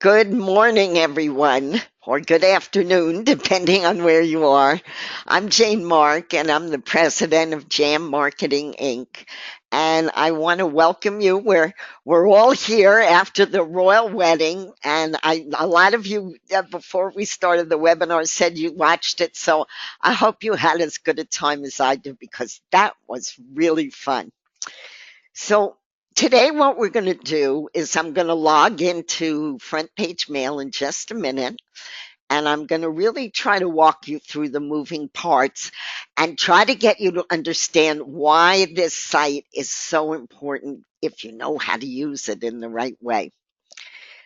Good morning, everyone, or good afternoon, depending on where you are. I'm Jane Mark, and I'm the president of Jam Marketing Inc. And I want to welcome you. We're all here after the royal wedding, and a lot of you before we started the webinar said you watched it. So I hope you had as good a time as I did because that was really fun. So today what we're going to do is I'm going to log into Front Page Mail in just a minute, and I'm going to really try to walk you through the moving parts and try to get you to understand why this site is so important if you know how to use it in the right way.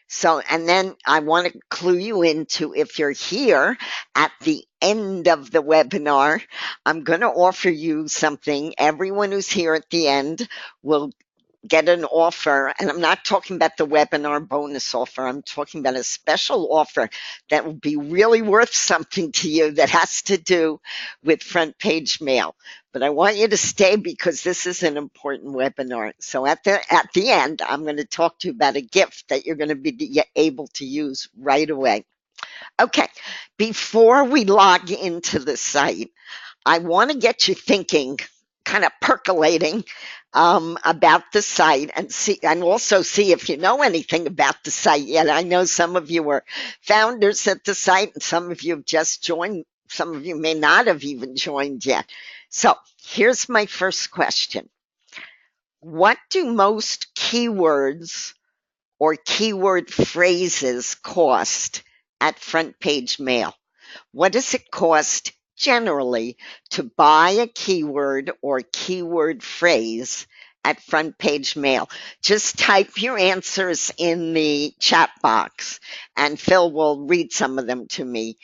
So, and then I want to clue you into, if you're here at the end of the webinar, I'm going to offer you something. Everyone who's here at the end will get an offer, and I'm not talking about the webinar bonus offer. I'm talking about a special offer that will be really worth something to you that has to do with Front Page Mail. But I want you to stay because this is an important webinar. So at the end, I'm going to talk to you about a gift that you're going to be able to use right away. Okay, before we log into the site, I want to get you thinking, kind of percolating about the site and also see if you know anything about the site yet. I know some of you were founders at the site and some of you have just joined. Some of you may not have even joined yet. So here's my first question. What do most keywords or keyword phrases cost at Front Page Mail? What does it cost generally to buy a keyword or keyword phrase at Front Page Mail? Just type your answers in the chat box and Phil will read some of them to me.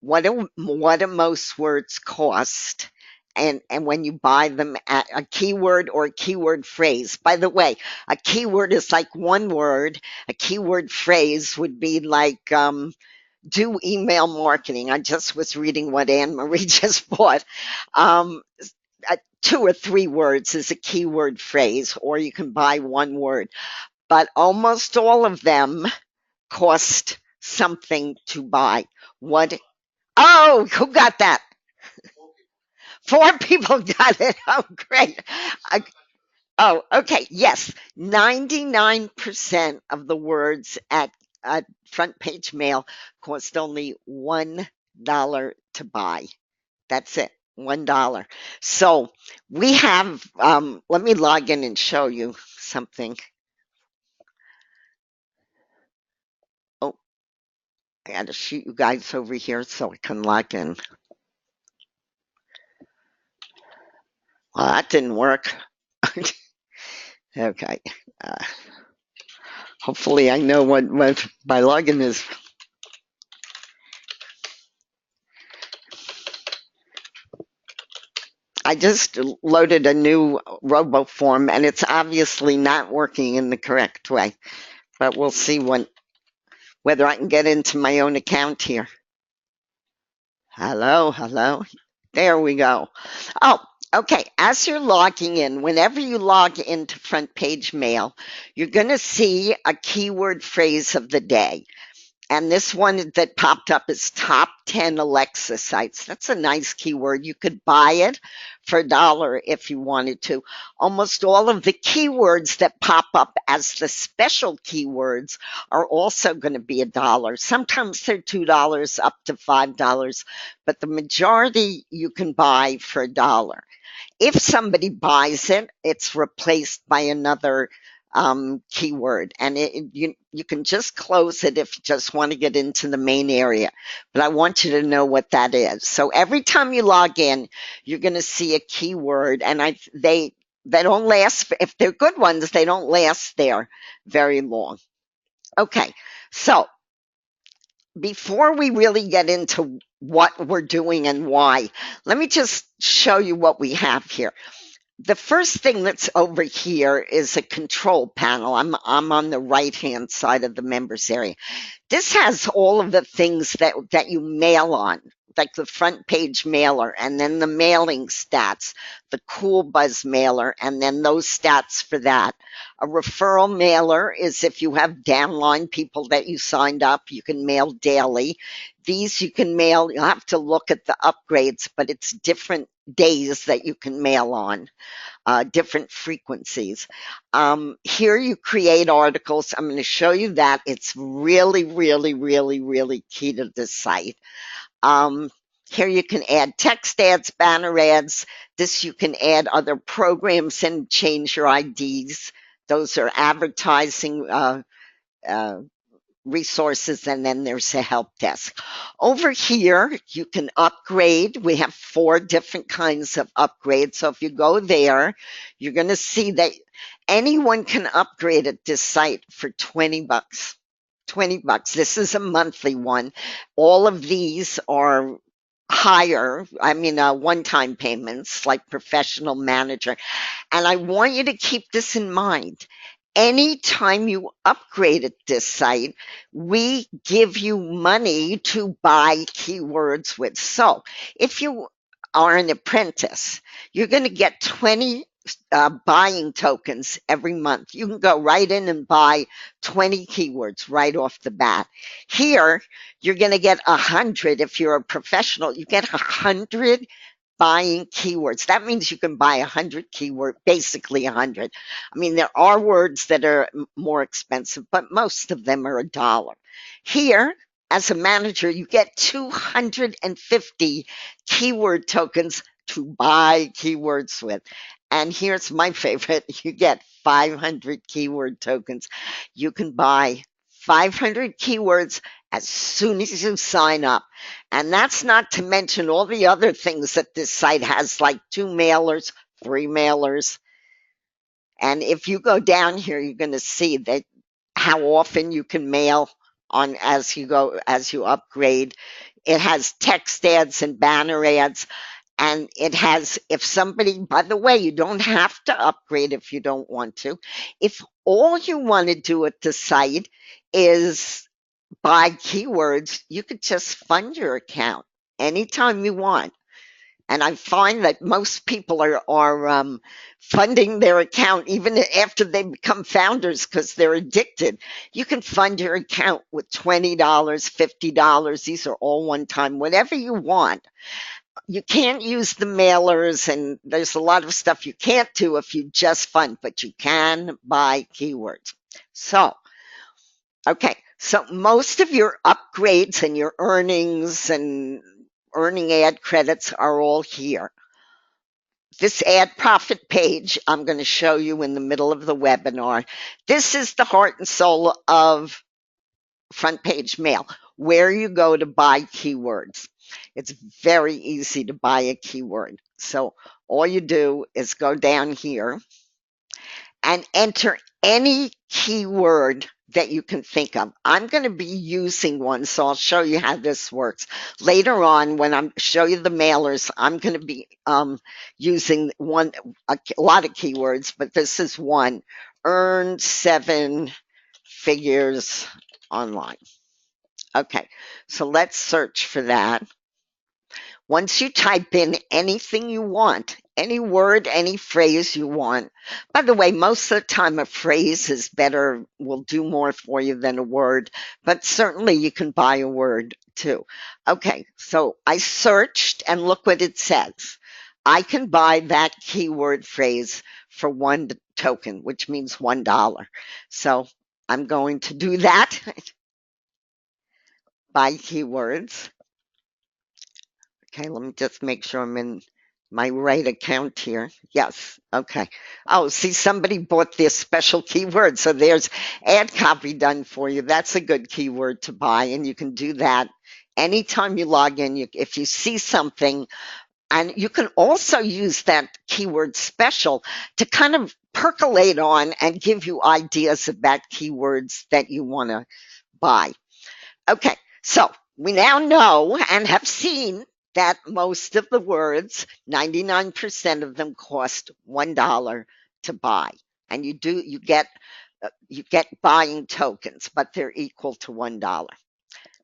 What do most words cost? And when you buy them at a keyword or a keyword phrase. By the way, a keyword is like one word. A keyword phrase would be like do email marketing. I just was reading what Anne Marie just bought. 2 or 3 words is a keyword phrase, or you can buy one word. But almost all of them cost something to buy. What? Oh, who got that? 4 people got it. Oh, great. Oh, okay. Yes. 99% of the words at Front Page Mail cost only $1 to buy. That's it. $1. So we have, let me log in and show you something. Oh, I got to shoot you guys over here so I can log in. Well, that didn't work. Okay. Hopefully I know what my login is. I just loaded a new RoboForm and it's obviously not working in the correct way, but we'll see whether I can get into my own account here. Hello, hello. There we go. Oh, okay. As you're logging in, whenever you log into Front Page Mail, you're going to see a keyword phrase of the day. And this one that popped up is top 10 Alexa sites. That's a nice keyword. You could buy it for $1 if you wanted to. Almost all of the keywords that pop up as the special keywords are also going to be $1. Sometimes they're $2 up to $5, but the majority you can buy for $1. If somebody buys it, it's replaced by another keyword, and you can just close it if you just want to get into the main area, but I want you to know what that is. So every time you log in, you're going to see a keyword, and they don't last. If they're good ones, they don't last there very long. Okay, so before we really get into what we're doing and why, let me just show you what we have here. The first thing that's over here is a control panel. I'm on the right-hand side of the members area. This has all of the things that you mail on. like the front page mailer, and then the mailing stats, the Cool Buzz mailer, and then those stats for that. A referral mailer is if you have downline people that you signed up, you can mail daily. These you can mail, you'll have to look at the upgrades, but it's different days that you can mail on, different frequencies. Here you create articles. I'm going to show you that. It's really, really, really, really key to this site. Um, Here you can add text ads, banner ads. This you can add other programs and change your IDs. Those are advertising uh, resources, and then there's a help desk. Over here, you can upgrade. We have 4 different kinds of upgrades. So if you go there, you're going to see that anyone can upgrade at this site for 20 bucks. 20 bucks. This is a monthly one. All of these are higher, one-time payments like professional manager. And I want you to keep this in mind. Anytime you upgrade at this site, we give you money to buy keywords with. So if you are an apprentice, you're going to get 20 buying tokens every month. You can go right in and buy 20 keywords right off the bat. Here, you're going to get 100 if you're a professional. You get 100 buying keywords. That means you can buy 100 keywords, basically 100. I mean, there are words that are more expensive, but most of them are $1. Here, as a manager, you get 250 keyword tokens to buy keywords with. And here's my favorite. You get 500 keyword tokens. You can buy 500 keywords as soon as you sign up. And that's not to mention all the other things that this site has, like 2 mailers, 3 mailers. And if you go down here, you're going to see that how often you can mail on as you upgrade. It has text ads and banner ads. And it has, if somebody, by the way, you don't have to upgrade if you don't want to. If all you want to do at the site is buy keywords, you could just fund your account anytime you want. And I find that most people are funding their account even after they become founders because they're addicted. You can fund your account with $20, $50. These are all one time, whatever you want. You can't use the mailers, and there's a lot of stuff you can't do if you just fund, but you can buy keywords. So, okay, so most of your upgrades and your earnings and earning ad credits are all here. This ad profit page I'm going to show you in the middle of the webinar. This is the heart and soul of front page mail, where you go to buy keywords. It's very easy to buy a keyword. So all you do is go down here and enter any keyword that you can think of. I'm going to be using one, so I'll show you how this works. Later on, when I show you the mailers, I'm going to be using a lot of keywords, but this is one. Earn 7 figures online. Okay, so let's search for that. Once you type in anything you want, any word, any phrase you want. By the way, most of the time a phrase is better, will do more for you than a word, but certainly you can buy a word too. Okay, so I searched and look what it says. I can buy that keyword phrase for 1 token, which means $1. So I'm going to do that. Buy keywords. Okay, let me just make sure I'm in my right account here. Yes, okay. Oh, see, somebody bought this special keyword, so there's ad copy done for you. That's a good keyword to buy, and you can do that anytime you log in. If you see something, and you can also use that keyword special to kind of percolate on and give you ideas about keywords that you want to buy. Okay, so we now know and have seen that most of the words, 99% of them cost $1 to buy. And you get buying tokens, but they're equal to $1.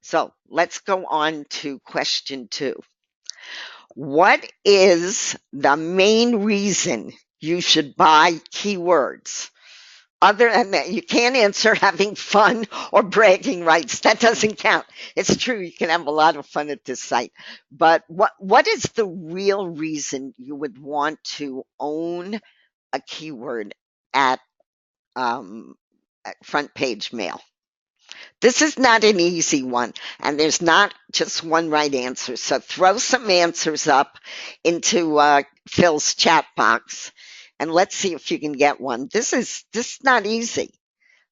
So let's go on to question 2. What is the main reason you should buy keywords? Other than that, you can't answer having fun or bragging rights. That doesn't count. It's true, you can have a lot of fun at this site. But what is the real reason you would want to own a keyword at, at Front Page Mail? This is not an easy one, and there's not just one right answer. So throw some answers up into Phil's chat box, and let's see if you can get one. This is not easy,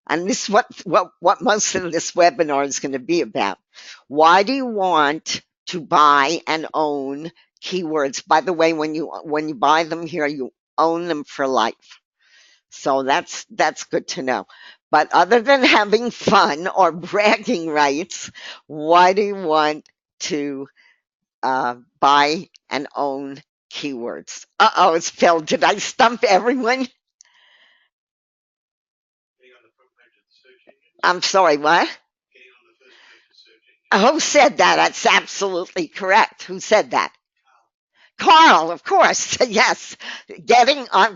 and this is what most of this webinar is going to be about. Why do you want to buy and own keywords? By the way, when you buy them here, you own them for life. So that's good to know. But other than having fun or bragging rights, why do you want to buy and own keywords? Uh-oh, it's Phil. Did I stump everyone? I'm sorry, what? Who said that? That's absolutely correct. Who said that? Carl, of course. Yes.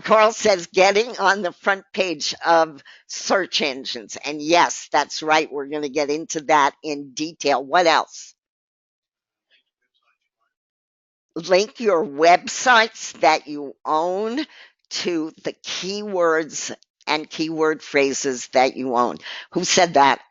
Carl says getting on the front page of search engines. And yes, that's right. We're going to get into that in detail. What else? Link your websites that you own to the keywords and keyword phrases that you own. Who said that?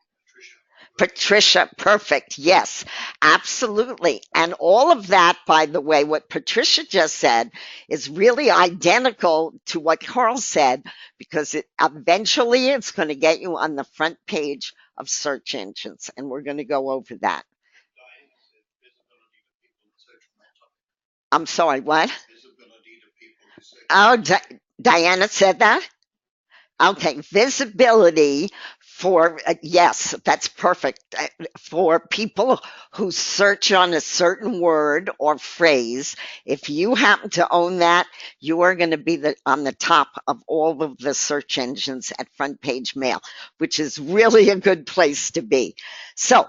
Patricia, perfect. Yes, absolutely. And all of that, by the way, what Patricia just said is really identical to what Carl said, because eventually it's going to get you on the front page of search engines. And we're going to go over that. I'm sorry, what? Oh, Diana said that? Okay, visibility for, yes, that's perfect. For people who search on a certain word or phrase, if you happen to own that, you are going to be on the top of all of the search engines at Front Page Mail, which is really a good place to be. So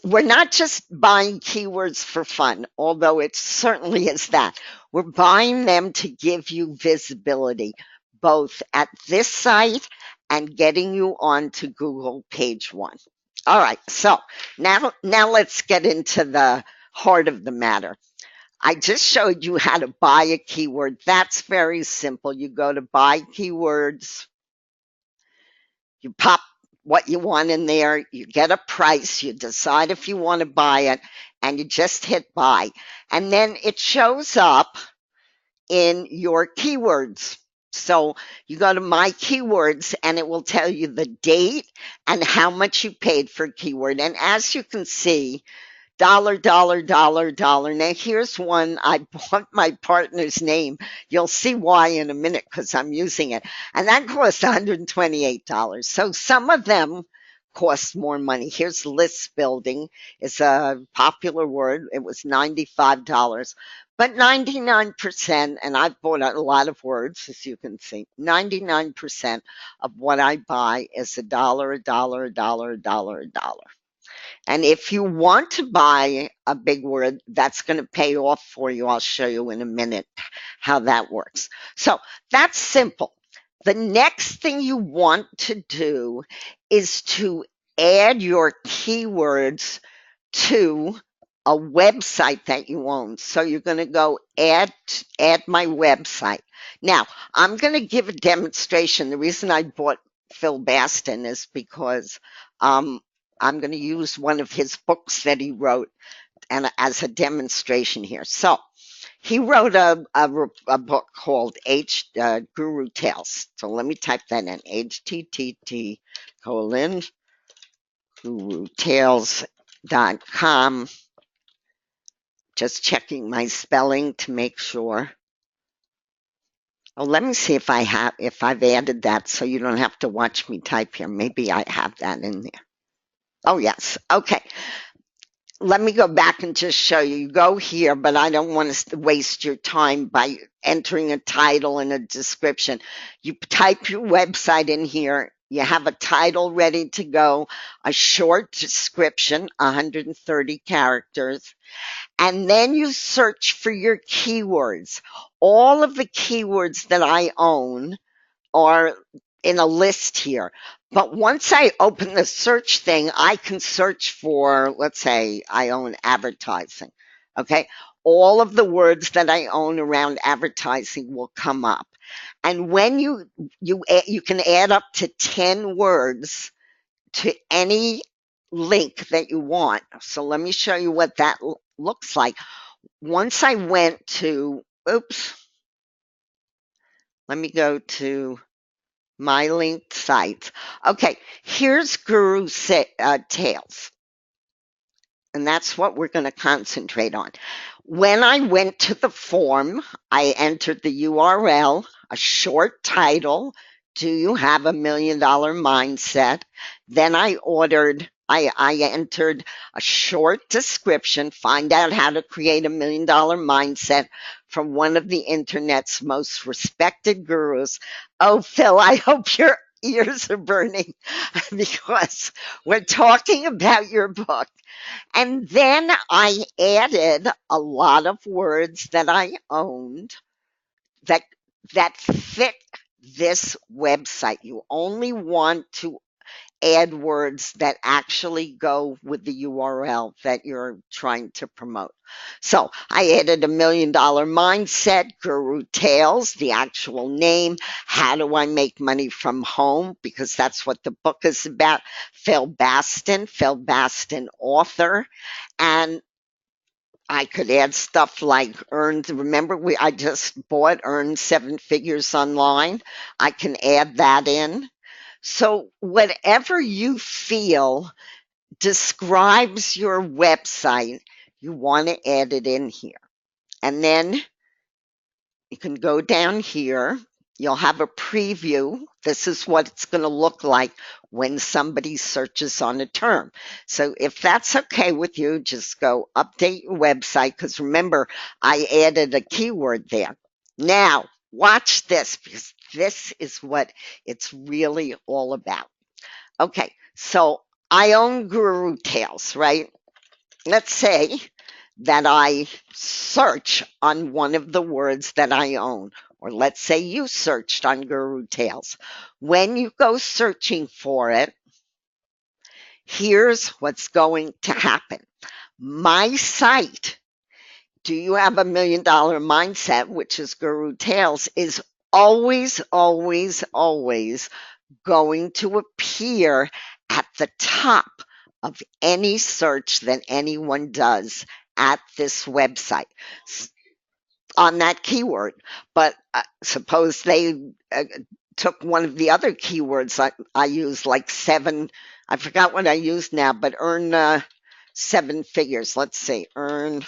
we're not just buying keywords for fun, although it certainly is that. We're buying them to give you visibility, both at this site and getting you onto Google page 1. All right, so now let's get into the heart of the matter. I just showed you how to buy a keyword. That's very simple. You go to buy keywords, you pop what you want in there, you get a price, you decide if you want to buy it, and you just hit buy. And then it shows up in your keywords. So you go to my keywords and it will tell you the date and how much you paid for a keyword. And as you can see, dollar, dollar, dollar, dollar. Now here's one. I bought my partner's name. You'll see why in a minute because I'm using it. And that cost $128. So some of them cost more money. Here's list building. It's a popular word. It was $95. But 99%, and I've bought a lot of words, as you can see, 99% of what I buy is a dollar, a dollar, a dollar, a dollar, a dollar. And if you want to buy a big word, that's going to pay off for you. I'll show you in a minute how that works. So that's simple. The next thing you want to do is to add your keywords to a website that you own. So you're going to go add my website. Now, I'm going to give a demonstration. The reason I bought Phil Bastin is because I'm going to use one of his books that he wrote and as a demonstration here. So he wrote a book called Guru Tales. So let me type that in, HTTP colon gurutales.com. Just checking my spelling to make sure. Oh, let me see if I've added that so you don't have to watch me type here. Maybe I have that in there. Oh, yes. Okay. Let me go back and just show you. You go here, but I don't want to waste your time by entering a title and a description. You type your website in here You have a title ready to go, a short description, 130 characters, and then you search for your keywords. All of the keywords that I own are in a list here. But once I open the search thing, I can search for, let's say I own advertising. Okay. All of the words that I own around advertising will come up. And when you can add up to 10 words to any link that you want. So let me show you what that looks like. Once I went to, oops, let me go to my linked sites. Okay, here's Tales, and that's what we're going to concentrate on. When I went to the form, I entered the URL, a short title. Do you have $1 million mindset? Then I entered a short description, find out how to create $1 million mindset from one of the internet's most respected gurus. Oh, Phil, I hope your ears are burning because we're talking about your book. And then I added a lot of words that I owned that that fit this website. You only want to add words that actually go with the URL that you're trying to promote. So I added $1 million mindset, Guru Tales, the actual name. How do I make money from home? Because that's what the book is about. Phil Bastin author. And I could add stuff like remember I just earned 7 figures online. I can add that in. So whatever you feel describes your website, you want to add it in here. And then you can go down here. You'll have a preview. This is what it's going to look like when somebody searches on a term. So if that's okay with you, just go update your website because remember, I added a keyword there. Now, watch this because this is what it's really all about. Okay, so I own Guru Tales, right? Let's say that I search on one of the words that I own, or let's say you searched on Guru Tales. When you go searching for it, here's what's going to happen. My site, Do You Have $1 Million Mindset, which is Guru Tales, is always, always, always going to appear at the top of any search that anyone does at this website on that keyword. But suppose they took one of the other keywords I use, like I forgot what I used now, but earn 7 figures. Let's see, earn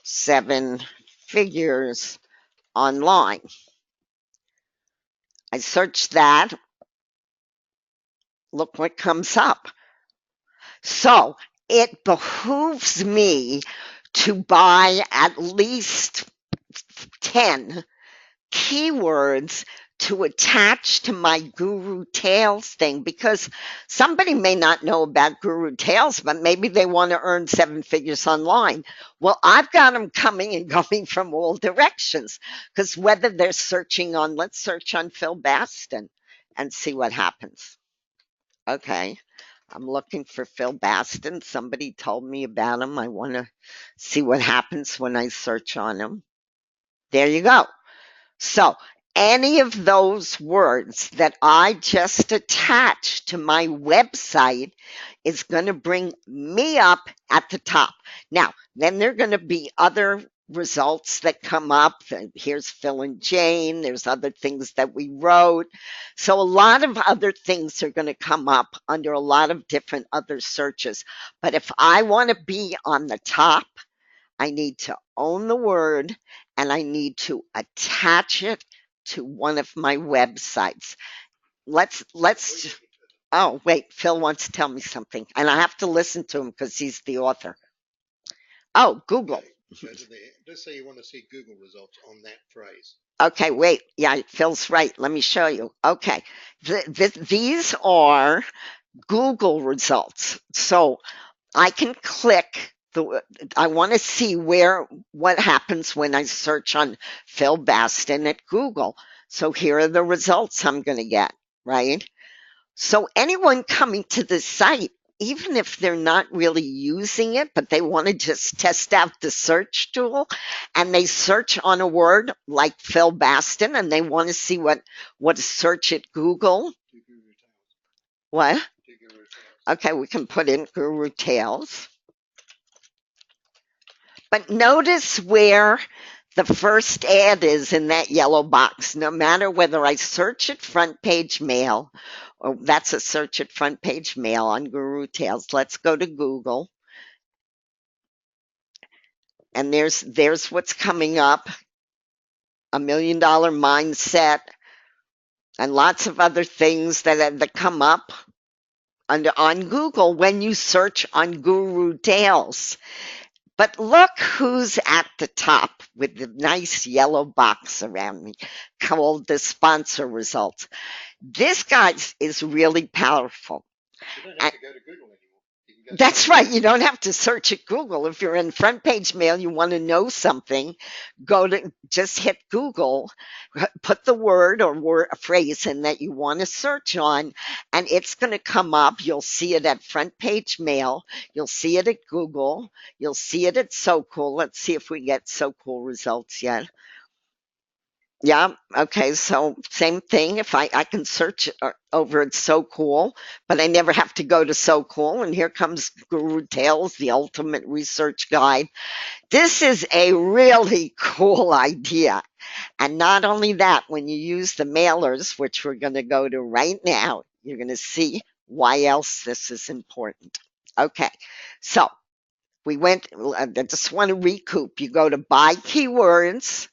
7 figures online. I search that. Look what comes up. So it behooves me to buy at least 10 keywords to attach to my Guru Tales thing because somebody may not know about Guru Tales, but maybe they want to earn 7 figures online. Well, I've got them coming and going from all directions because whether they're searching on, let's search on Phil Bastin and see what happens. Okay. I'm looking for Phil Bastin. Somebody told me about him. I want to see what happens when I search on him. There you go. So any of those words that I just attached to my website is going to bring me up at the top. Now, then there are going to be other results that come up. Here's Phil and Jane. There's other things that we wrote. So a lot of other things are going to come up under a lot of different other searches. But if I want to be on the top, I need to own the word and I need to attach it to one of my websites. Let's Oh, wait, Phil wants to tell me something and I have to listen to him because he's the author. Oh, Google. Okay, so let's say you want to see Google results on that phrase. Okay, wait. Yeah, Phil's right. Let me show you. Okay. These are Google results. So I can click I want to see what happens when I search on Phil Baston at Google. So here are the results I'm going to get, right? So anyone coming to the site, even if they're not really using it, but they want to just test out the search tool and they search on a word like Phil Baston and they want to see what a search at Google. What? Okay, we can put in Guru Tales. But notice where the first ad is in that yellow box. No matter whether I search at front page mail, or that's a search at front page mail on Guru Tales. Let's go to Google. And there's what's coming up. $1 Million Mindset and lots of other things that come up on Google when you search on Guru Tales. But look who's at the top with the nice yellow box around me called the sponsor results. This guy is really powerful. You don't have to go to Google anymore. That's right. You don't have to search at Google. If you're in front page mail, you want to know something, just hit Google, put the word or a phrase in that you want to search on, and it's going to come up. You'll see it at front page mail. You'll see it at Google. You'll see it at So Cool. Let's see if we get So Cool results yet. Yeah. Okay. So same thing. If I can search over at So Cool, but I never have to go to So Cool. And here comes Guru Tales, the ultimate research guide. This is a really cool idea. And not only that, when you use the mailers, which we're going to go to right now, you're going to see why else this is important. Okay. So I just want to recoup. You go to buy keywords.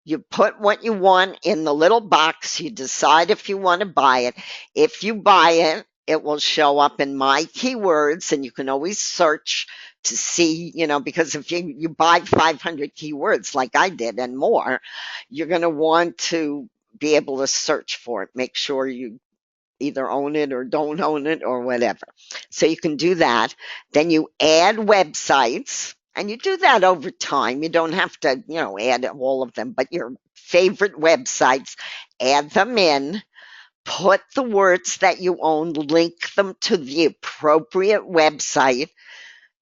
You put what you want in the little box. You decide if you want to buy it. If you buy it, it will show up in my keywords, and you can always search to see, because if you buy 500 keywords like I did and more, you're going to want to be able to search for it. Make sure you either own it or don't own it or whatever. So you can do that. Then you add websites. And you do that over time. You don't have to, add all of them, but your favorite websites, add them in, put the words that you own, link them to the appropriate website.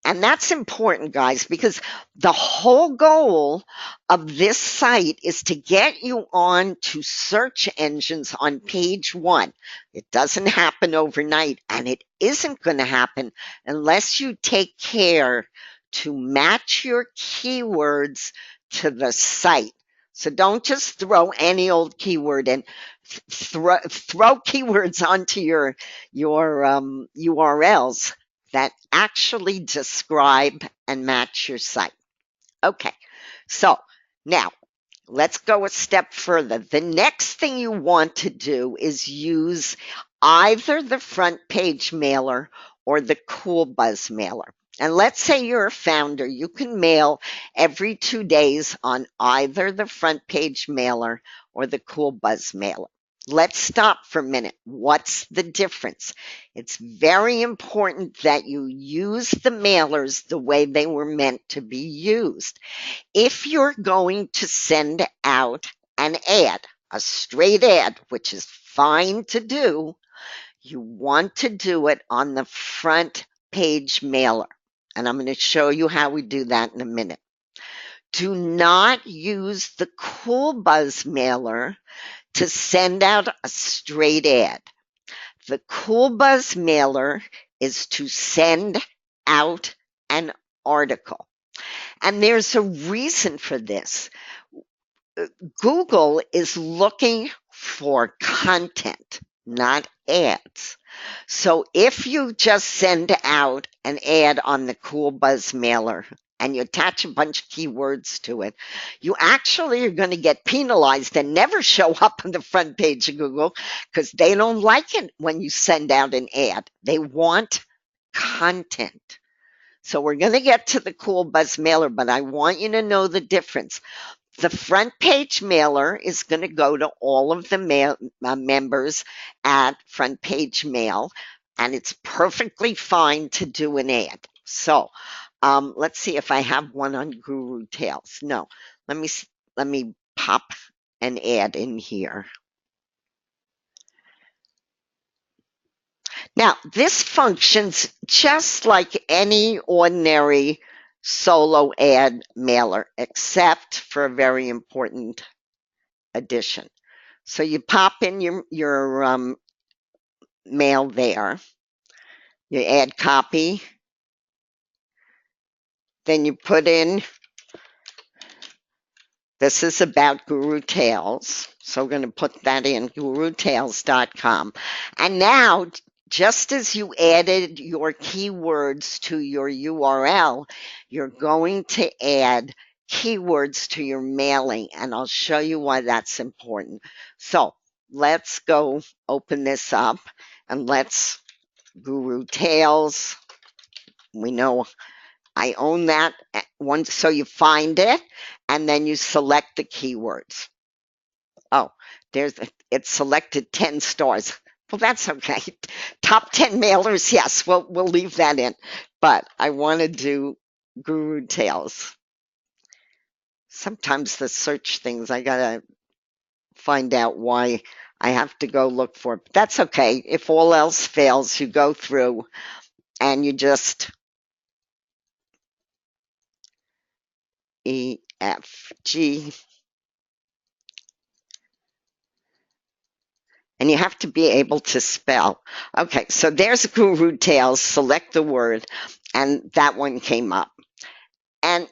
And that's important, guys, because the whole goal of this site is to get you on to search engines on page one. It doesn't happen overnight, and it isn't going to happen unless you take care to match your keywords to the site. So don't just throw any old keyword in. Throw keywords onto your URLs that actually describe and match your site. Okay, so now let's go a step further. The next thing you want to do is use either the front page mailer or the Cool Buzz mailer. And let's say you're a founder, you can mail every 2 days on either the front page mailer or the Cool Buzz mailer. Let's stop for a minute. What's the difference? It's very important that you use the mailers the way they were meant to be used. If you're going to send out an ad, a straight ad, which is fine to do, you want to do it on the front page mailer. And I'm going to show you how we do that in a minute. Do not use the Cool Buzz mailer to send out a straight ad. The Cool Buzz mailer is to send out an article. And there's a reason for this. Google is looking for content, not ads. So if you just send out an ad on the Cool Buzz mailer and you attach a bunch of keywords to it, you actually are going to get penalized and never show up on the front page of Google because they don't like it when you send out an ad. They want content. So we're going to get to the Cool Buzz mailer, but I want you to know the difference. The front page mailer is going to go to all of the members at Front Page Mail, and it's perfectly fine to do an ad. So let's see if I have one on Guru Tales. No, let me pop an ad in here. Now, this functions just like any ordinary solo ad mailer, except for a very important addition. So you pop in your mail there, you add copy, then you put in, this is about Guru Tales. So we're going to put that in, gurutales.com. And now, just as you added your keywords to your URL, you're going to add keywords to your mailing. And I'll show you why that's important. So let's go open this up and let's Guru Tales. We know I own that one. So you find it and then you select the keywords. Oh, it's selected 10 stars. Well, that's okay. Top 10 mailers, yes, we'll leave that in. But I want to do Guru Tales. Sometimes the search things, I gotta find out why I have to go look for it. But that's okay. If all else fails, you go through and you just EFG. And you have to be able to spell. Okay, so there's Guru Tales. Select the word, and that one came up. And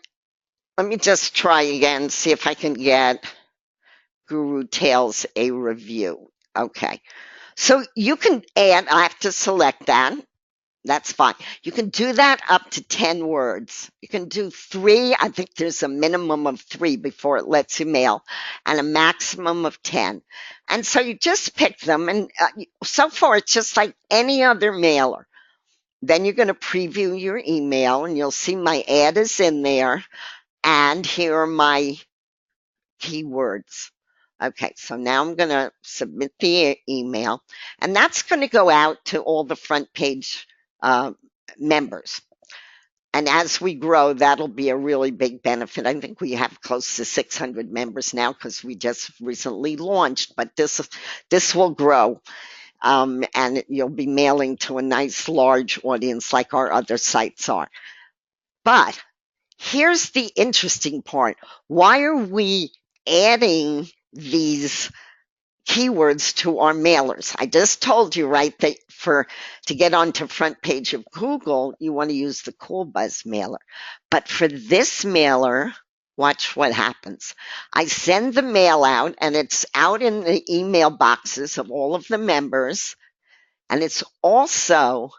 let me just try again, see if I can get Guru Tales a review. Okay, so you can add, I have to select that. That's fine. You can do that up to 10 words. You can do 3. I think there's a minimum of 3 before it lets you mail, and a maximum of 10. And so you just pick them, and so far it's just like any other mailer. Then you're going to preview your email, and you'll see my ad is in there, and here are my keywords. Okay, so now I'm going to submit the email, and that's going to go out to all the front page members. And as we grow, that'll be a really big benefit. I think we have close to 600 members now because we just recently launched, but this will grow. And you'll be mailing to a nice large audience like our other sites are. But here's the interesting part. Why are we adding these keywords to our mailers? I just told you, right, that to get onto front page of Google, you want to use the Cool Buzz mailer. But for this mailer, watch what happens. I send the mail out, and it's out in the email boxes of all of the members, and it's also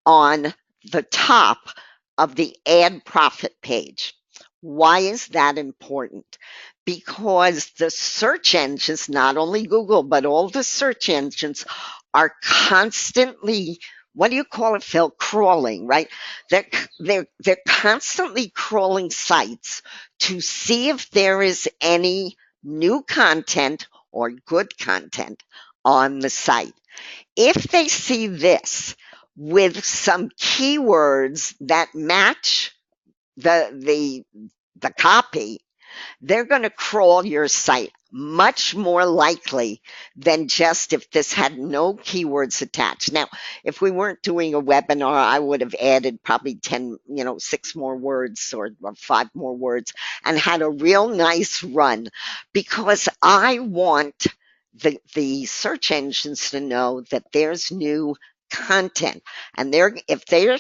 on the top of the ad profit page. Why is that important? Because the search engines, not only Google, but all the search engines are constantly, what do you call it, Phil? Crawling, right? They're constantly crawling sites to see if there is any new content or good content on the site. If they see this with some keywords that match the copy, they're going to crawl your site much more likely than just if this had no keywords attached. Now, if we weren't doing a webinar, I would have added probably 10, 6 more words or 5 more words and had a real nice run, because I want the search engines to know that there's new content, and if they're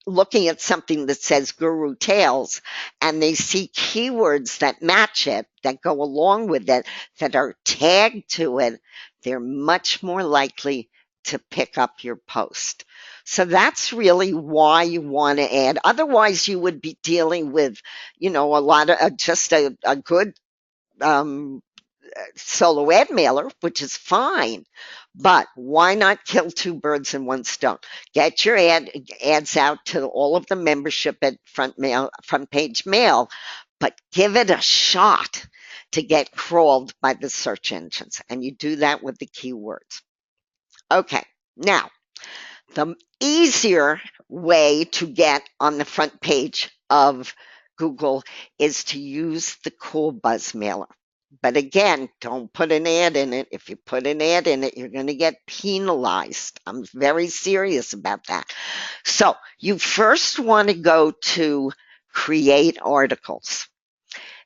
looking at something that says Guru Tales and they see keywords that match it, that go along with it, that are tagged to it, they're much more likely to pick up your post. So that's really why you want to add. Otherwise, you would be dealing with, a lot of just a good solo ad mailer, which is fine. But why not kill 2 birds in 1 stone? Get your ads out to all of the membership at front page mail, but give it a shot. to get crawled by the search engines. And you do that with the keywords. Okay, now the easier way to get on the front page of Google is to use the Cool Buzz mailer. But again, don't put an ad in it. If you put an ad in it, you're going to get penalized. I'm very serious about that. So you first want to go to create articles.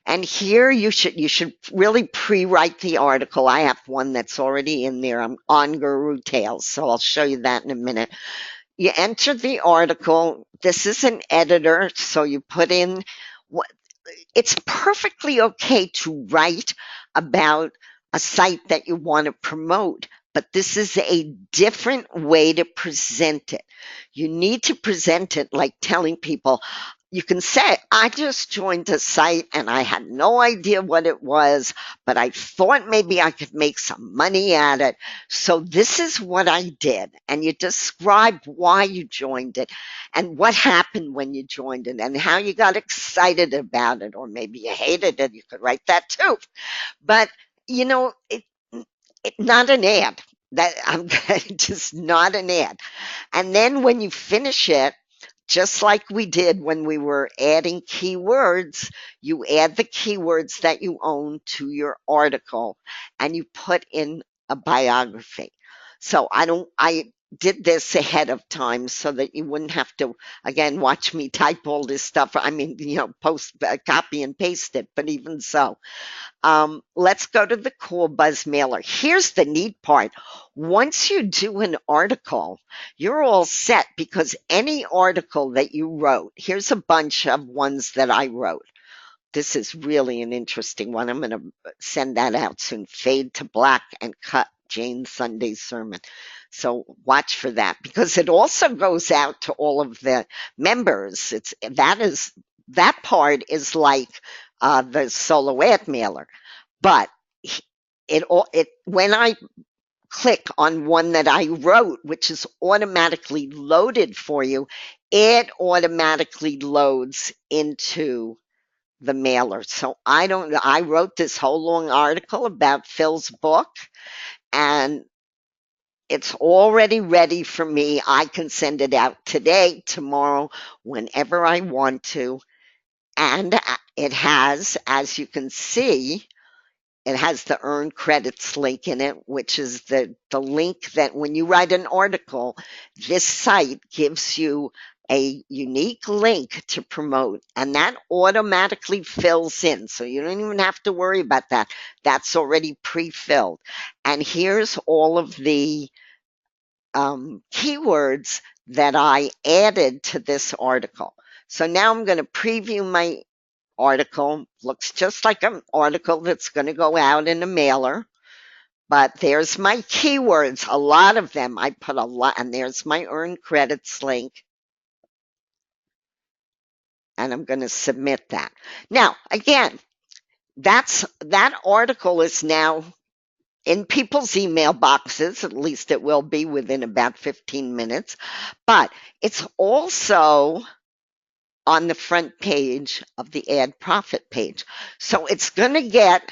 And here you should really pre-write the article. I have one that's already in there. I'm on Guru Tales, so I'll show you that in a minute. You enter the article. This is an editor, so you put in what it's perfectly okay to write about a site that you want to promote, but this is a different way to present it. You need to present it like telling people, you can say, I just joined a site and I had no idea what it was, but I thought maybe I could make some money at it. So this is what I did. And you describe why you joined it and what happened when you joined it and how you got excited about it, or maybe you hated it. You could write that too. But, not an ad. That I'm just not an ad. And then when you finish it, just like we did when we were adding keywords, you add the keywords that you own to your article and you put in a biography. So I did this ahead of time so that you wouldn't have to, again, watch me type all this stuff. I mean, post, copy and paste it, but even so. Let's go to the Cool Buzz mailer. Here's the neat part. Once you do an article, you're all set, because any article that you wrote, here's a bunch of ones that I wrote. This is really an interesting one. I'm going to send that out soon. Fade to black and cut Jane Sunday's sermon. So watch for that, because it also goes out to all of the members. That part is like the solo ad mailer. But when I click on one that I wrote, which is automatically loaded for you, it automatically loads into the mailer. So I wrote this whole long article about Phil's book, and it's already ready for me. I can send it out today, tomorrow, whenever I want to. And it has, as you can see, it has the earn credits link in it, which is the link that when you write an article, this site gives you a unique link to promote, and that automatically fills in. So you don't even have to worry about that. That's already pre-filled. And here's all of the keywords that I added to this article. So now I'm going to preview my article. Looks just like an article that's going to go out in a mailer. But there's my keywords, a lot of them. I put a lot, and there's my earn credits link. And I'm going to submit that. Now, again, that article is now in people's email boxes. At least it will be within about 15 minutes. But it's also on the front page of the ad profit page. So it's going to get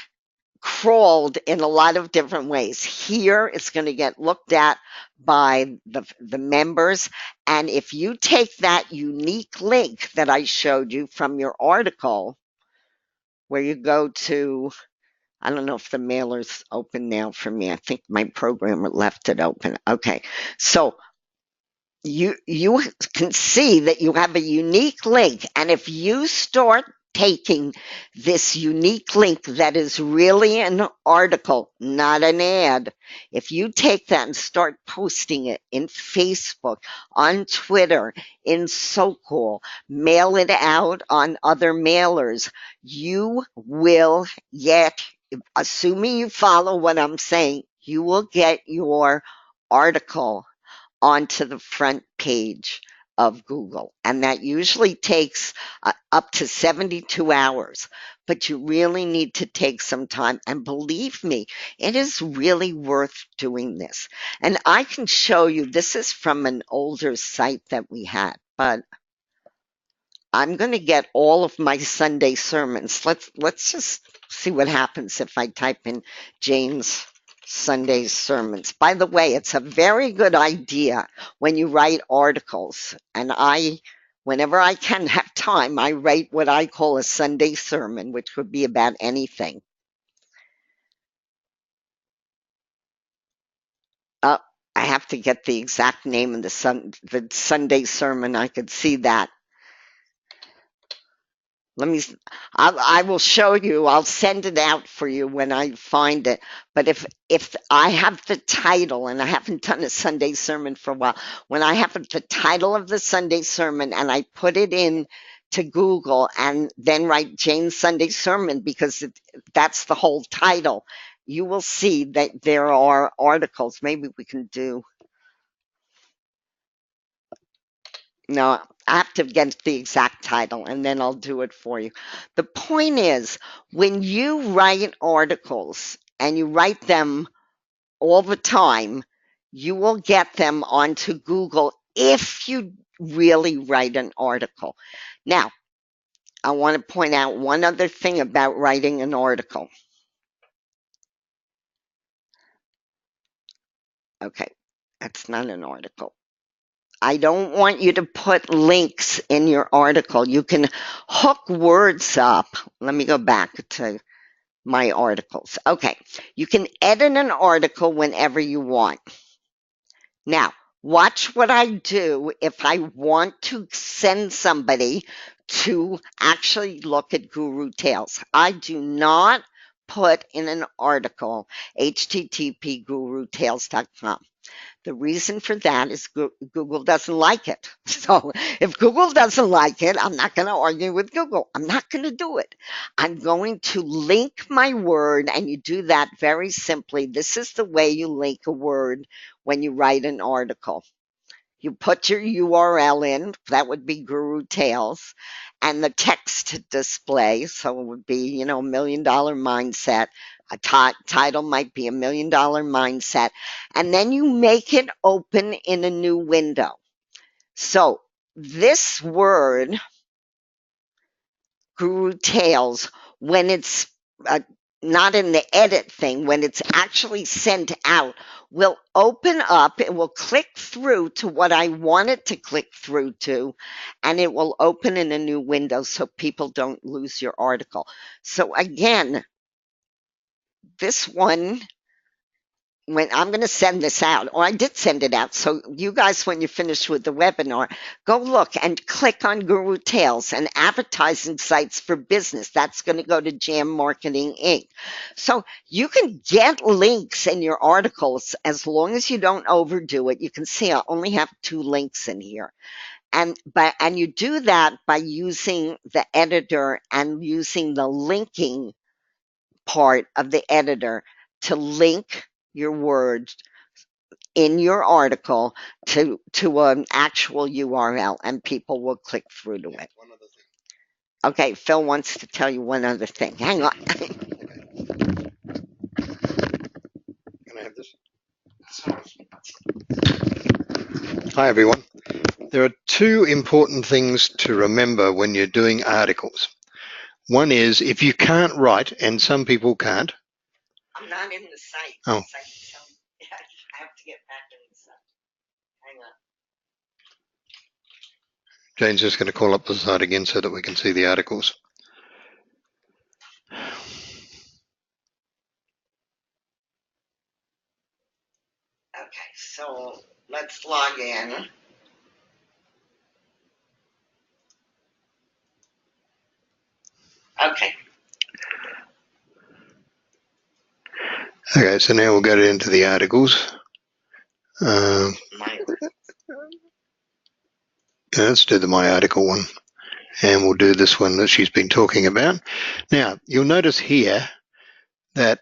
crawled in a lot of different ways. Here, it's going to get looked at by the members. And if you take that unique link that I showed you from your article, where you go to, I don't know if the mailer's open now for me. I think my programmer left it open. Okay. So you can see that you have a unique link. And if you start taking this unique link that is really an article, not an ad, if you take that and start posting it in Facebook, on Twitter, in SoCal, mail it out on other mailers, you will get, assuming you follow what I'm saying, you will get your article onto the front page of Google. And that usually takes up to 72 hours. But you really need to take some time. And believe me, it is really worth doing this. And I can show you, this is from an older site that we had, but I'm going to get all of my Sunday sermons. Let's just see what happens if I type in Jane's Sunday sermons. By the way, it's a very good idea when you write articles. And whenever I can have time, I write what I call a Sunday sermon, which could be about anything. I have to get the exact name of the Sunday sermon. I could see that. I will show you. I'll send it out for you when I find it. But if I have the title, and I haven't done a Sunday sermon for a while, when I have the title of the Sunday sermon and I put it in to Google and then write Jane's Sunday sermon, because that's the whole title, you will see that there are articles. Maybe we can do. No, I have to get the exact title and then I'll do it for you. The point is, when you write articles and you write them all the time, you will get them onto Google if you really write an article. Now, I want to point out one other thing about writing an article. Okay, that's not an article. I don't want you to put links in your article. You can hook words up. Let me go back to my articles. Okay, you can edit an article whenever you want. Now, watch what I do if I want to send somebody to actually look at Guru Tales. I do not put in an article http gurutales.com. The reason for that is Google doesn't like it. So if Google doesn't like it, I'm not going to argue with Google. I'm not going to do it. I'm going to link my word, and you do that very simply. This is the way you link a word when you write an article. You put your URL in, that would be Guru Tales, and the text display, so it would be, $1 million mindset. A title might be $1 million mindset, and then you make it open in a new window. So this word, Guru Tales, when it's not in the edit thing, when it's actually sent out, will open up, it will click through to what I want it to click through to, and it will open in a new window so people don't lose your article. So again, this one, when I'm going to send this out, or I did send it out, so you guys, when you finish with the webinar, go look and click on Guru Tales and advertising sites for business. That's going to go to Jam Marketing Inc. So you can get links in your articles as long as you don't overdo it. You can see I only have 2 links in here. And you do that by using the editor and using the linking part of the editor to link your words in your article to an actual URL, and people will click through to it. Okay, Phil wants to tell you one other thing. Hang on. Can I have this? Hi, everyone. There are 2 important things to remember when you're doing articles. One is, if you can't write, and some people can't. I'm not in the site. Oh. I have to get back in the site. Hang on. Jane's just going to call up the site again so that we can see the articles. Okay, so let's log in. Okay. Okay, so now we'll go into the articles. Let's do the My Article one, and we'll do this one that she's been talking about. Now, you'll notice here that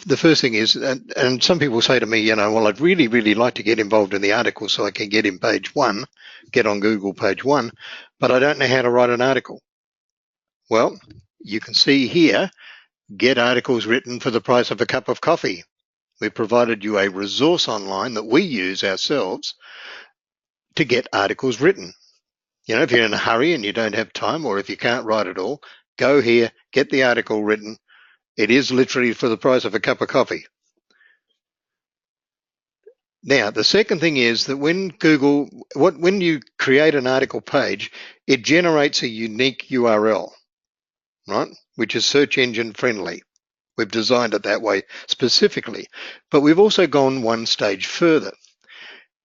the first thing is, and some people say to me, well, I'd really, really like to get involved in the article so I can get in page 1, get on Google page 1, but I don't know how to write an article. Well, you can see here, get articles written for the price of a cup of coffee. We've provided you a resource online that we use ourselves to get articles written. If you're in a hurry and you don't have time, or if you can't write at all, go here, get the article written, It is literally for the price of a cup of coffee. Now, the second thing is that when when you create an article page, it generates a unique URL, right? Which is search engine friendly. We've designed it that way specifically, but we've also gone one stage further.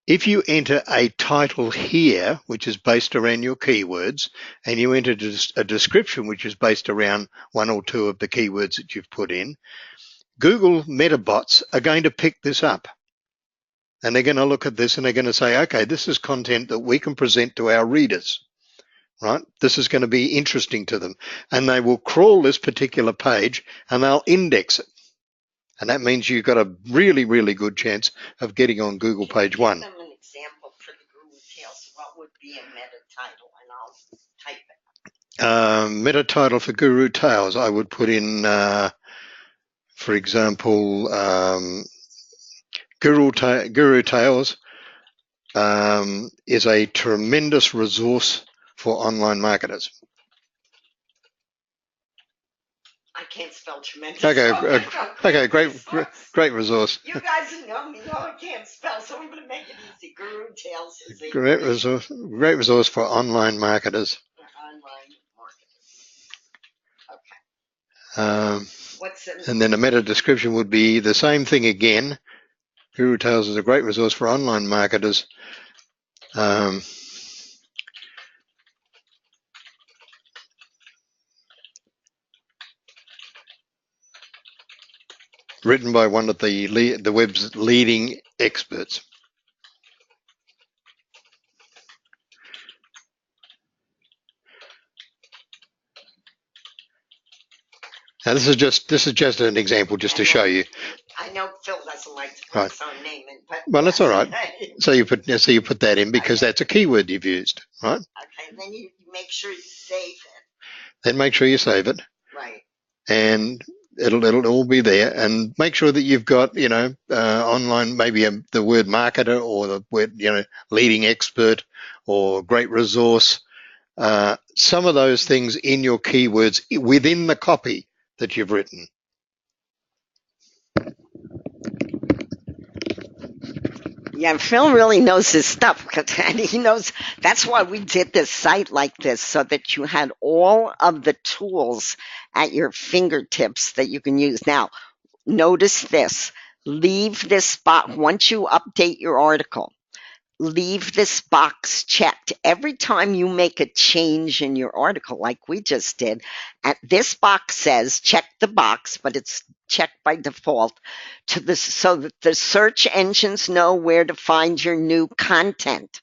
If you enter a title here, which is based around your keywords, and you enter a description, which is based around one or two of the keywords that you've put in, Google Metabots are going to pick this up. And they're going to look at this and they're going to say, okay, this is content that we can present to our readers, right? This is going to be interesting to them. And they will crawl this particular page and they'll index it. And that means you've got a really, really good chance of getting on Google page one. Give them an example for the Guru Tales. What would be a meta title? And I'll type it. Meta title for Guru Tales, I would put in, for example, Guru Tales is a tremendous resource for online marketers. I can't spell tremendous. Okay, great resource. You guys know me, I can't spell, so I'm going to make it easy. Guru Tales is a great resource for online marketers. Okay. And then the meta description would be the same thing again. Guru Tales is a great resource for online marketers. Written by one of the web's leading experts. Now this is just an example, just to show you. I know Phil doesn't like to put his own name in, but well, that's all right. So you put that in because that's a keyword you've used, right? Okay, and then you make sure you save it. Then make sure you save it. Right. And it'll all be there. And make sure that you've got online maybe the word marketer or the word leading expert or great resource. Some of those things in your keywords within the copy that you've written. Yeah, Phil really knows his stuff, and he knows that's why we did this site like this, so that you had all of the tools at your fingertips that you can use. Now, notice this. Leave this spot once you update your article. Leave this box checked. Every time you make a change in your article, like we just did, this box says check the box, but it's checked by default so that the search engines know where to find your new content.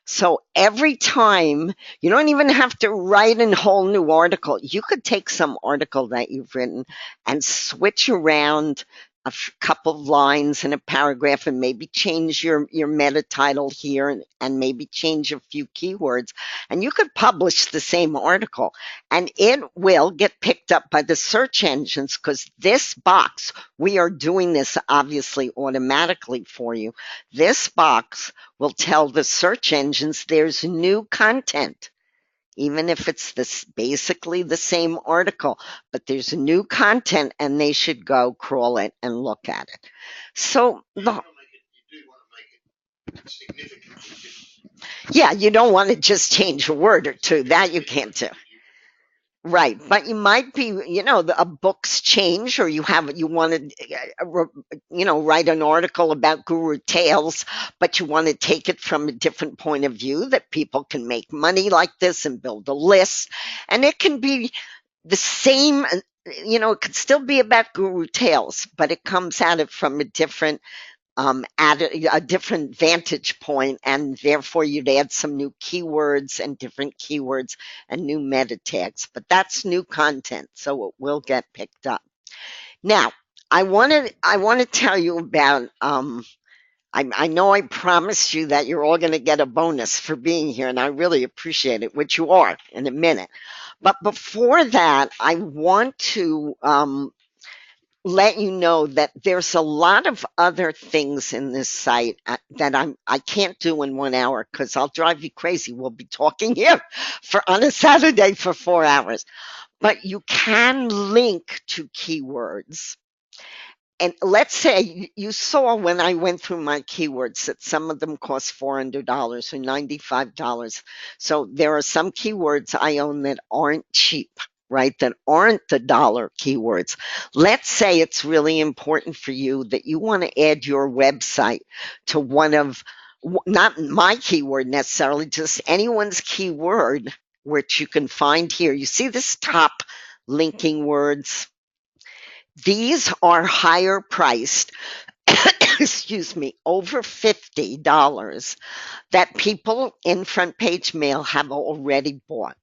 So every time, you don't even have to write a whole new article. You could take some article that you've written and switch around a couple of lines in a paragraph and maybe change your meta title here and maybe change a few keywords. And you could publish the same article and it will get picked up by the search engines, because this box, we are doing this obviously automatically for you. This box will tell the search engines there's new content. Even if it's basically the same article, but there's new content and they should go crawl it and look at it. So yeah, you don't want to just change a word or two. That you can't do. Right, but you might be, a book's change, or you want to, write an article about Guru Tales, but you want to take it from a different point of view that people can make money like this and build a list. And it can be the same, it could still be about Guru Tales, but it comes at it from a different at a different vantage point, and therefore you'd add some new keywords and different keywords and new meta tags. But that's new content, so it will get picked up. Now, I want to tell you about. I know I promised you that you're all going to get a bonus for being here, and I really appreciate it, which you are in a minute. But before that, I want to let you know that there's a lot of other things in this site that I can't do in 1 hour, because I'll drive you crazy. We'll be talking here on a Saturday for 4 hours. but you can link to keywords. And let's say you saw when I went through my keywords that some of them cost $400 or $95. So there are some keywords I own that aren't cheap, right? That aren't the dollar keywords. Let's say it's really important for you that you want to add your website to one of, not my keyword necessarily, just anyone's keyword, which you can find here. You see this top linking words? These are higher priced, excuse me, over $50 that people in Front Page Mail have already bought.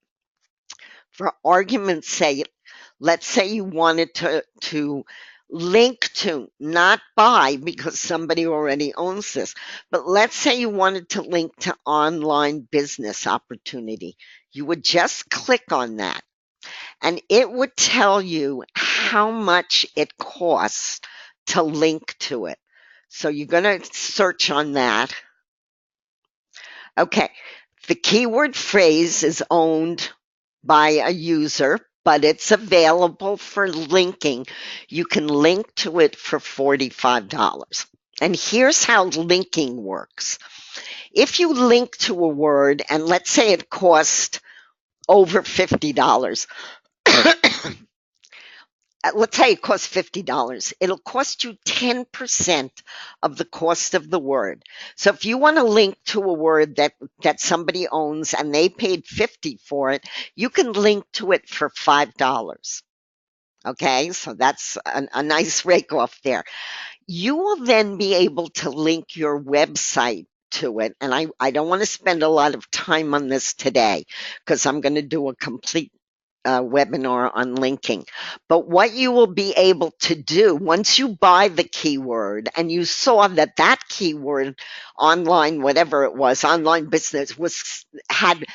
For argument's sake, let's say you wanted to link to, not buy because somebody already owns this, but let's say you wanted to link to online business opportunity. You would just click on that and it would tell you how much it costs to link to it. So you're going to search on that. Okay, the keyword phrase is owned by a user, but it's available for linking. You can link to it for $45. And here's how linking works. If you link to a word, and let's say it costs over $50, let's say it costs $50. It'll cost you 10% of the cost of the word. So if you want to link to a word that somebody owns and they paid 50 for it, you can link to it for $5. Okay, so that's a nice rake off there. You will then be able to link your website to it. And I don't want to spend a lot of time on this today because I'm going to do a complete webinar on linking. But what you will be able to do once you buy the keyword and you saw that that keyword online, whatever it was, online business had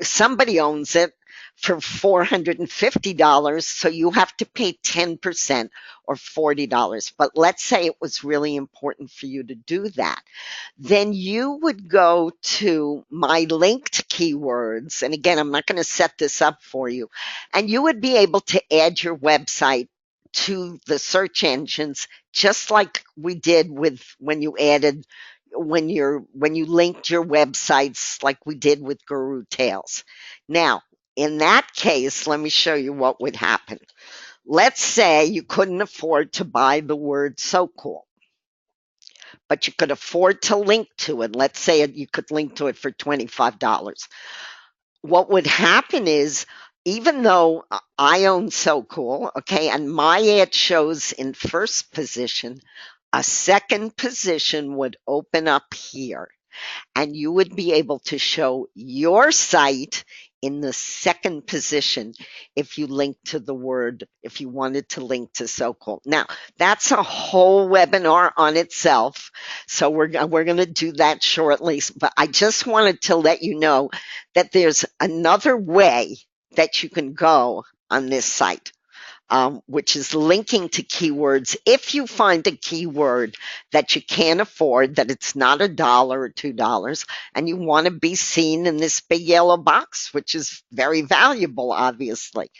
somebody owns it for $450, so you have to pay 10% or $40. But let's say it was really important for you to do that. Then you would go to my linked keywords. And again, I'm not going to set this up for you. And you would be able to add your website to the search engines, just like we did with when you linked your websites like we did with Guru Tales. Now, in that case, let me show you what would happen. Let's say you couldn't afford to buy the word so cool, but you could afford to link to it. Let's say you could link to it for $25. What would happen is, even though I own So Cool, okay, and my ad shows in first position, a second position would open up here and you would be able to show your site in the second position if you link to the word, if you wanted to link to So Cool. Now, that's a whole webinar on itself, so we're going to do that shortly, but I just wanted to let you know that there's another way that you can go on this site. Which is linking to keywords. If you find a keyword that you can't afford, that it's not $1 or $2, and you want to be seen in this big yellow box, which is very valuable, obviously.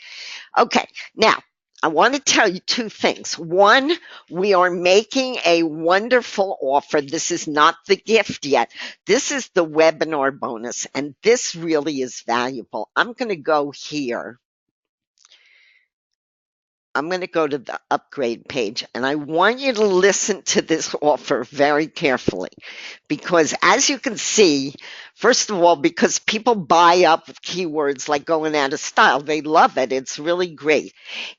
Okay, now I want to tell you two things. One, we are making a wonderful offer. This is not the gift yet. This is the webinar bonus, and this really is valuable. I'm going to go here. I'm going to go to the upgrade page and I want you to listen to this offer very carefully because as you can see, first of all, because people buy up keywords like going out of style, they love it. It's really great.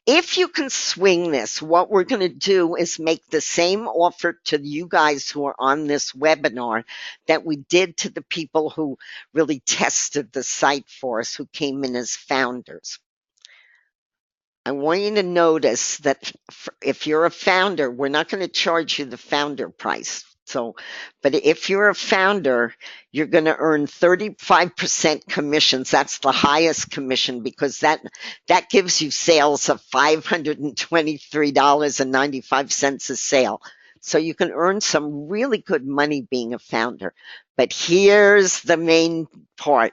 If you can swing this, what we're going to do is make the same offer to you guys who are on this webinar that we did to the people who really tested the site for us, who came in as founders. I want you to notice that if you're a founder, we're not going to charge you the founder price. So, but if you're a founder, you're going to earn 35% commissions. That's the highest commission because that gives you sales of $523.95 a sale. So you can earn some really good money being a founder. But here's the main part.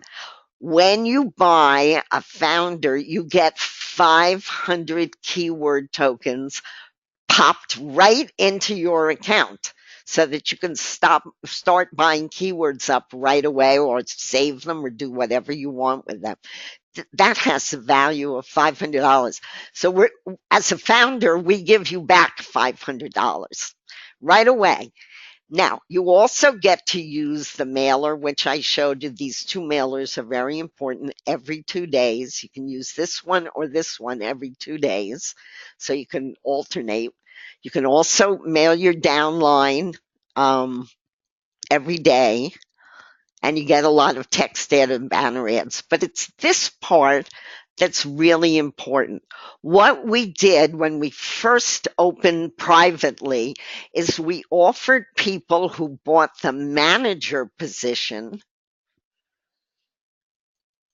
When you buy a founder, you get 500 keyword tokens popped right into your account so that you can start buying keywords up right away, or save them, or do whatever you want with them. That has a value of $500. So as a founder, we give you back $500 right away. Now, you also get to use the mailer, which I showed you. These two mailers are very important every 2 days. You can use this one or this one every 2 days, so you can alternate. You can also mail your downline every day, and you get a lot of text ad and banner ads. But it's this part that's really important. What we did when we first opened privately is we offered people who bought the manager position,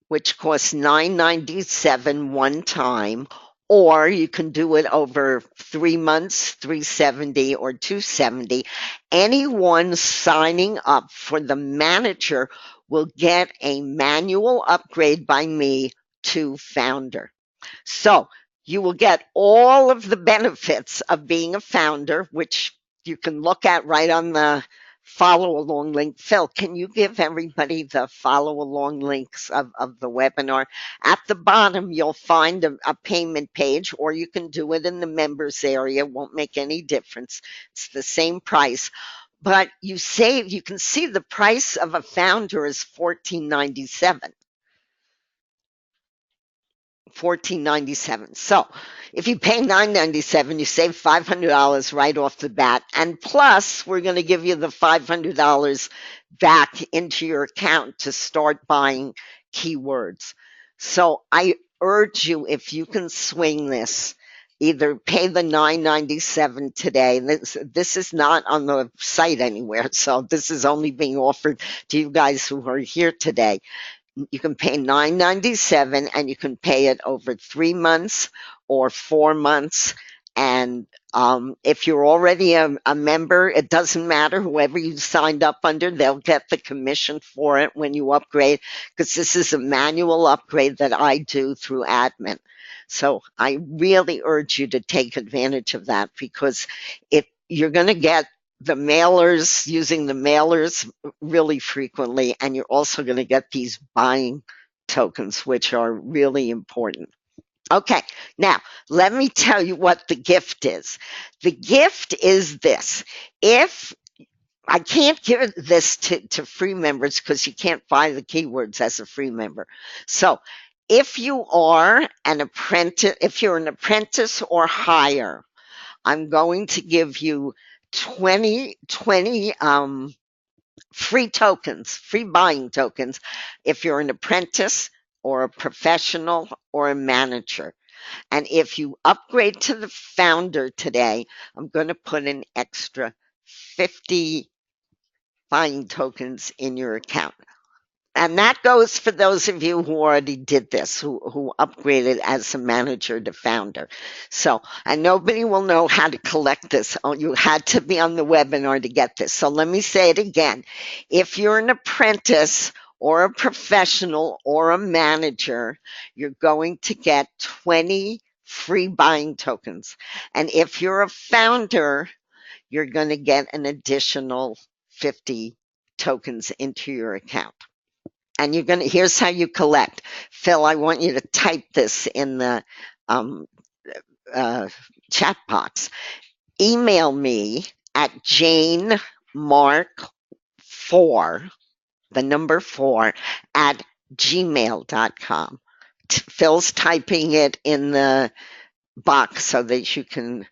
which costs $9.97 one time, or you can do it over 3 months, $370 or $270. Anyone signing up for the manager will get a manual upgrade by me to founder. So you will get all of the benefits of being a founder, which you can look at right on the follow along link. Phil, can you give everybody the follow along links of the webinar? At the bottom, you'll find a payment page, or you can do it in the members area. Won't make any difference. It's the same price. But you can see the price of a founder is $14.97. $14.97. So if you pay $9.97, you save $500 right off the bat. And plus, we're going to give you the $500 back into your account to start buying keywords. So I urge you, if you can swing this, either pay the $9.97 today. This is not on the site anywhere, so this is only being offered to you guys who are here today. You can pay $9.97, and you can pay it over 3 months or 4 months. And if you're already a member, it doesn't matter. Whoever you signed up under, they'll get the commission for it when you upgrade, because this is a manual upgrade that I do through admin. So I really urge you to take advantage of that, because you're going to get the mailers, using the mailers really frequently, and you're also going to get these buying tokens, which are really important. Okay, now let me tell you what the gift is. The gift is this. If I can't give this to free members because you can't buy the keywords as a free member. So if you are an apprentice, if you're an apprentice or higher, I'm going to give you 20 free tokens, free buying tokens, if you're an apprentice or a professional or a manager. And if you upgrade to the founder today, I'm going to put an extra 50 buying tokens in your account. And that goes for those of you who already did this, who upgraded as a manager to founder. So, and nobody will know how to collect this. Oh, you had to be on the webinar to get this. So let me say it again. If you're an apprentice or a professional or a manager, you're going to get 20 free buying tokens. And if you're a founder, you're going to get an additional 50 tokens into your account. And here's how you collect. Phil, I want you to type this in the chat box. Email me at janemark4, the number 4, at gmail.com. Phil's typing it in the box so that you can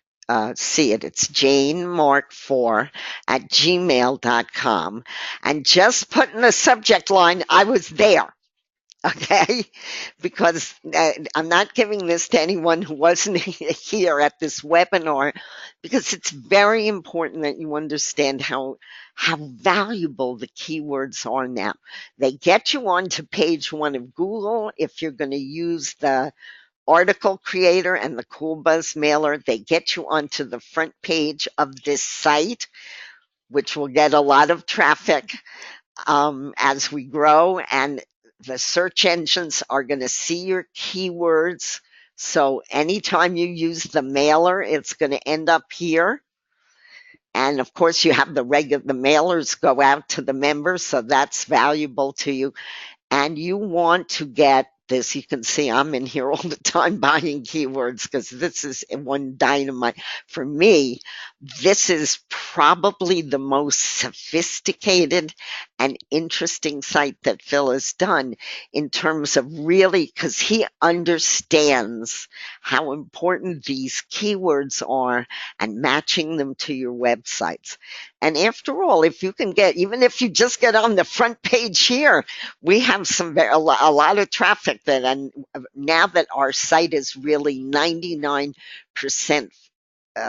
see it. It's janemark4 at gmail.com. And just put in the subject line, I was there. Okay, because I'm not giving this to anyone who wasn't here at this webinar, because it's very important that you understand how valuable the keywords are now. They get you onto page 1 of Google. If you're going to use the article creator and the Cool Buzz mailer, they get you onto the front page of this site, which will get a lot of traffic as we grow. And the search engines are going to see your keywords. So anytime you use the mailer, it's going to end up here. And of course, you have the mailers go out to the members, so that's valuable to you. And you want to get this. You can see I'm in here all the time buying keywords because this is one dynamite. For me, this is probably the most sophisticated and interesting site that Phil has done in terms of really, because he understands how important these keywords are and matching them to your websites. And after all, if you can get, even if you just get on the front page here, we have a lot of traffic that, and now that our site is really 99%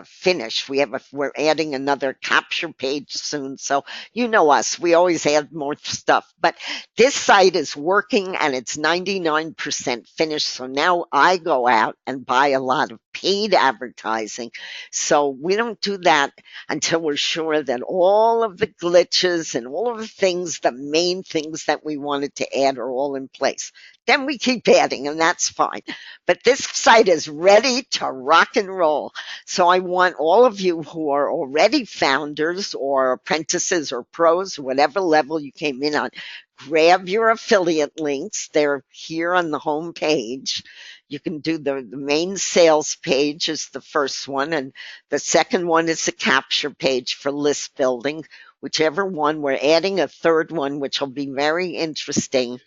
finished. We're adding another capture page soon. So you know us, we always add more stuff. But this site is working and it's 99% finished. So now I go out and buy a lot of paid advertising. So we don't do that until we're sure that all of the glitches and all of the things, the main things that we wanted to add are all in place. Then we keep adding, and that's fine. But this site is ready to rock and roll. So I want all of you who are already founders or apprentices or pros, whatever level you came in on, grab your affiliate links. They're here on the home page. You can do the main sales page is the first one, and the second one is the capture page for list building. Whichever one, we're adding a third one, which will be very interesting.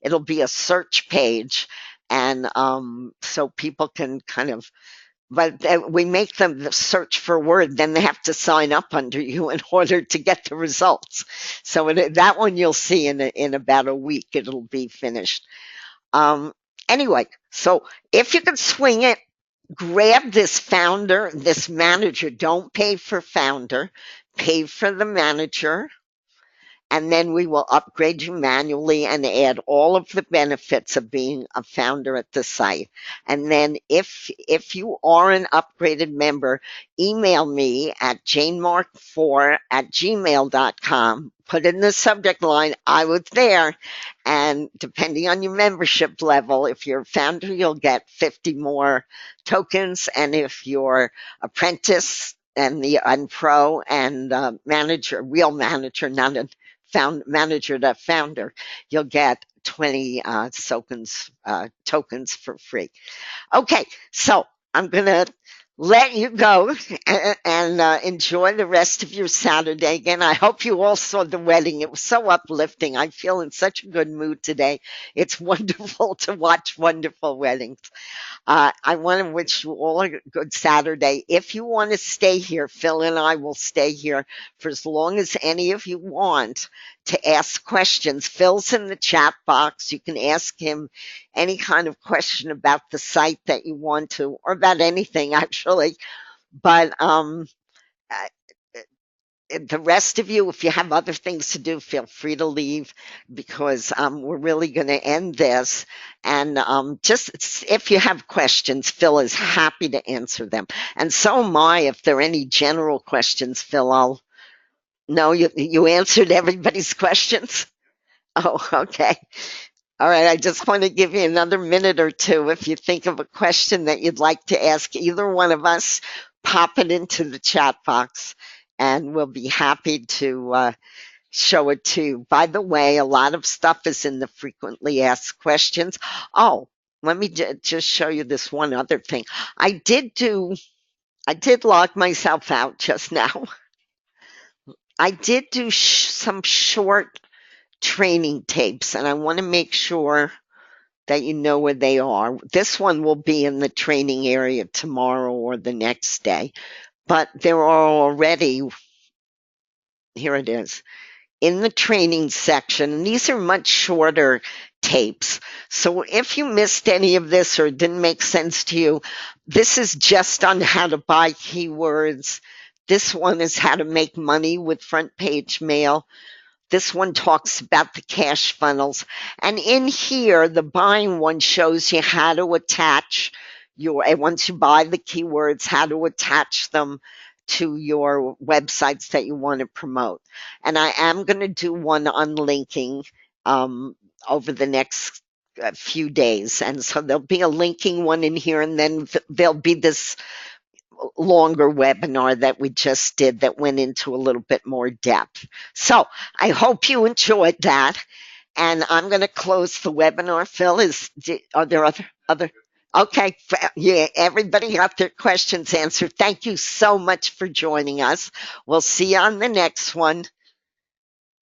It'll be a search page, and so people can kind of, but we make them search for word, then they have to sign up under you in order to get the results. So that one you'll see in about a week, it'll be finished. Anyway, so if you can swing it, grab this founder, this manager. Don't pay for founder, pay for the manager, and then we will upgrade you manually and add all of the benefits of being a founder at the site. And then if you are an upgraded member, email me at janemark4@gmail.com. Put in the subject line, I was there. And depending on your membership level, if you're a founder, you'll get 50 more tokens. And if you're apprentice and the pro and manager, real manager, not a manager to founder, you'll get 20 tokens for free. Okay, so I'm going to let you go and enjoy the rest of your Saturday. Again, I hope you all saw the wedding. It was so uplifting. I feel in such a good mood today. It's wonderful to watch wonderful weddings. I want to wish you all a good Saturday. If you want to stay here, Phil and I will stay here for as long as any of you want to ask questions. Phil's in the chat box. You can ask him any kind of question about the site that you want to, or about anything actually. But the rest of you, if you have other things to do, feel free to leave because we're really going to end this. And just if you have questions, Phil is happy to answer them. And so am I. If there are any general questions, Phil, I'll no, you answered everybody's questions. Oh, okay. All right. I just want to give you another minute or two. If you think of a question that you'd like to ask either one of us, pop it into the chat box and we'll be happy to show it to you. By the way, a lot of stuff is in the frequently asked questions. Oh, let me just show you this one other thing. I did log myself out just now. I did do some short training tapes, and I want to make sure that you know where they are. This one will be in the training area tomorrow or the next day, but there are already, here it is, in the training section. And these are much shorter tapes. So if you missed any of this or it didn't make sense to you, this is just on how to buy keywords. This one is how to make money with front page mail. This one talks about the cash funnels. And in here, the buying one shows you how to attach once you buy the keywords, how to attach them to your websites that you want to promote. And I am going to do one on linking. over the next few days. And so there'll be a linking one in here, and then there'll be this longer webinar that we just did that went into a little bit more depth. So I hope you enjoyed that. And I'm going to close the webinar. Phil, are there other? Okay, yeah, everybody got their questions answered. Thank you so much for joining us. We'll see you on the next one.